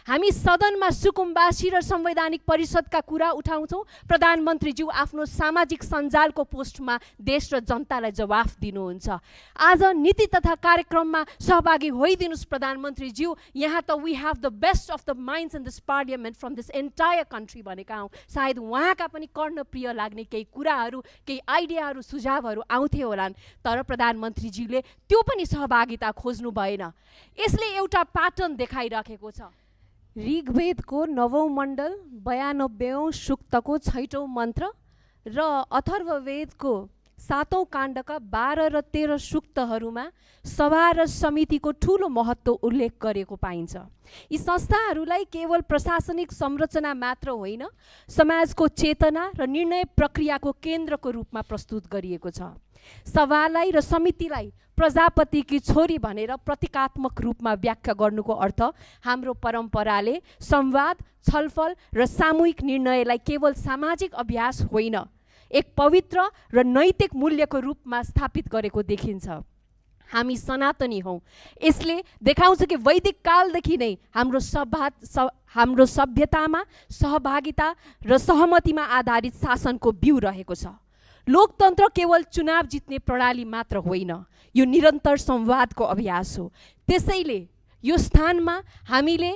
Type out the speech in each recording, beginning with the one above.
हामी सदनमा सुकुम्बासी र संवैधानिक परिषदका कुरा उठाउँछौँ, प्रधानमन्त्रीज्यू आफ्नो सामाजिक सञ्जालको पोस्टमा देश र जनतालाई जवाफ दिनुहुन्छ। आज नीति तथा कार्यक्रममा सहभागी होइदिनुस् प्रधानमन्त्रीज्यू, यहाँ त we have the best of the minds in this parliament from this entire country भनेका हौँ। सायद उहाँका पनि कर्णप्रिय लाग्ने केही कुराहरू, केही आइडियाहरू, सुझावहरू आउँथे होलान्, तर प्रधानमन्त्रीज्यूले त्यो पनि सहभागिता खोज्नु भएन। यसले एउटा प्याटर्न देखाइराखेको छ। ऋग्वेदको 9औं मण्डल 92औं सूक्तको 6औं मन्त्र र अथर्ववेदको 7औं काण्डका 12 र 13 सूक्तहरूमा सभा र समितिको ठूलो महत्त्व उल्लेख गरेको पाइन्छ। यी संस्थाहरूलाई केवल प्रशासनिक संरचना मात्र होइन, समाजको चेतना र निर्णय प्रक्रियाको केन्द्रको रूपमा प्रस्तुत गरिएको छ। सभालाई र समितिलाई प्रजापतिकी छोरी भनेर प्रतीकात्मक रूपमा व्याख्या गर्नुको अर्थ हाम्रो परम्पराले संवाद, छलफल र सामूहिक निर्णयलाई केवल सामाजिक अभ्यास होइन, एक पवित्र र नैतिक मूल्यको रूपमा स्थापित गरेको देखिन्छ। हामी सनातनी हौँ। यसले देखाउँछ कि वैदिक कालदेखि नै हाम्रो सभ्यतामा सहभागिता र सहमतिमा आधारित शासनको बिउ रहेको छ। लोकतन्त्र केवल चुनाव जित्ने प्रणाली मात्र होइन, यो निरन्तर संवादको अभ्यास हो। त्यसैले यो स्थानमा हामीले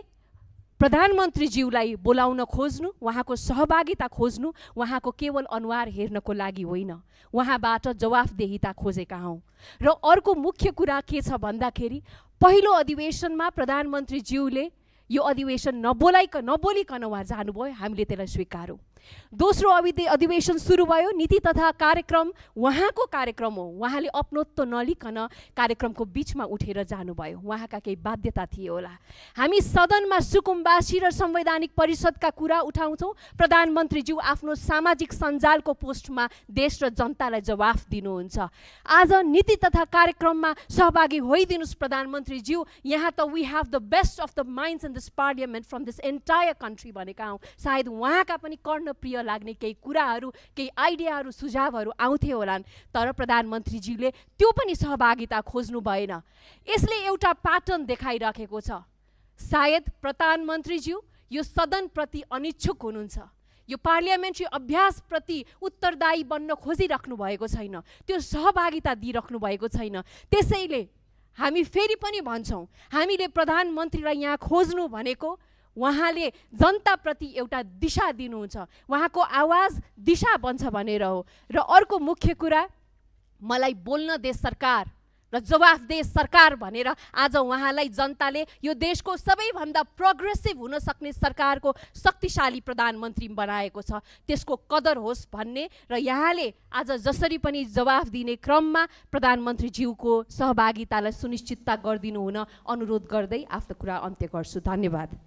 प्रधानमन्त्रीज्यूलाई बोलाउन खोज्नु, उहाँको सहभागिता खोज्नु, उहाँको केवल अनुहार हेर्नको लागि होइन, उहाँबाट जवाफदेहिता खोजेका हौँ। र अर्को मुख्य कुरा के छ भन्दाखेरि, पहिलो अधिवेशनमा प्रधानमन्त्रीज्यूले यो अधिवेशन नबोलिकन उहाँ जानुभयो, हामीले त्यसलाई स्वीकारौँ। दोस्रो अधिवेशन सुरु भयो, नीति तथा कार्यक्रम उहाँको कार्यक्रम हो, उहाँले अपनत्व नलिकन कार्यक्रमको बिचमा उठेर जानुभयो, उहाँका केही बाध्यता थिए होला। हामी सदनमा सुकुम्बासी र संवैधानिक परिषदका कुरा उठाउँछौँ, प्रधानमन्त्रीज्यू आफ्नो सामाजिक सञ्जालको पोस्टमा देश र जनतालाई जवाफ दिनुहुन्छ। आज नीति तथा कार्यक्रममा सहभागी होइदिनुस् प्रधानमन्त्रीज्यू, यहाँ त we have the best of the minds in this parliament from this entire country भनेका हौँ। सायद उहाँका पनि प्रिय लाग्ने केही कुराहरू, केही आइडियाहरू, सुझावहरू आउँथे होलान्, तर प्रधानमन्त्रीज्यूले त्यो पनि सहभागिता खोज्नु भएन। यसले एउटा प्याटर्न देखाइराखेको छ। सायद प्रधानमन्त्रीज्यू यो सदनप्रति अनिच्छुक हुनुहुन्छ, यो पार्लियामेन्ट्री अभ्यासप्रति उत्तरदायी बन्न खोजिराख्नु भएको छैन, त्यो सहभागिता दिइराख्नु भएको छैन। त्यसैले हामी फेरि पनि भन्छौँ, हामीले प्रधानमन्त्रीलाई यहाँ खोज्नु भनेको उहाँले जनताप्रति एउटा दिशा दिनुहुन्छ, उहाँको आवाज दिशा बन्छ भनेर हो। र अर्को मुख्य कुरा, मलाई बोल्न दे सरकार र जवाफ दे सरकार भनेर आज उहाँलाई जनताले यो देशको सबैभन्दा प्रोग्रेसिभ हुन सक्ने सरकारको शक्तिशाली प्रधानमन्त्री बनाएको छ, त्यसको कदर होस् भन्ने र यहाँले आज जसरी पनि जवाफ दिने क्रममा प्रधानमन्त्रीज्यूको सहभागितालाई सुनिश्चितता गरिदिनु हुन अनुरोध गर्दै आफ्नो कुरा अन्त्य गर्छु। धन्यवाद।